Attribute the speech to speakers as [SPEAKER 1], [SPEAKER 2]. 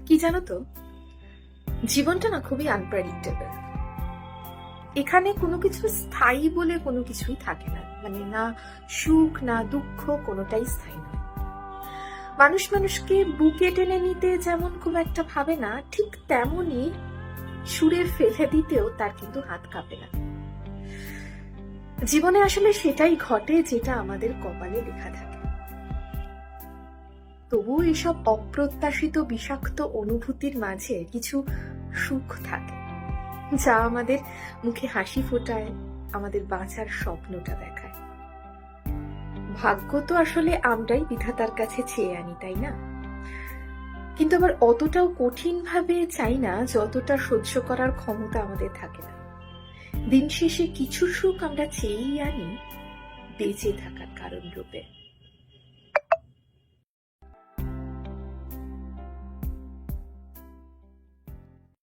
[SPEAKER 1] কি জানো তো, জীবনটা না খুবই আনপ্রেডিক্টেবল। এখানে কোনো কিছু স্থায়ী বলে কোনো কিছুই থাকে না, মানে না সুখ না দুঃখ, কোনোটাই স্থায়ী নয়। মানুষ মানুষকে বুকে টেনে নিতে যেমন খুব একটা ভাবে না, ঠিক তেমনই সুরে ফেলে দিতেও তার কিন্তু হাত কাঁপে না। জীবনে আসলে সেটাই ঘটে যেটা আমাদের কপালে লেখা থাকে। তবুও এসব অপ্রত্যাশিত বিষাক্ত অনুভূতির মাঝে কিছু সুখ থাকে, যা আমাদের মুখে হাসি ফোটায়, আমাদের বাঁচার স্বপ্নটা দেখায়। ভাগ্য তো আসলে আমরাই বিধাতার কাছে চেয়ে আনি, তাই না? কিন্তু আবার অতটাও কঠিন ভাবে চাই না যতটা সহ্য করার ক্ষমতা আমাদের থাকে না। দিন শেষে কিছু সুখ আমরা চেয়েই আনি বেঁচে থাকার কারণ রূপে।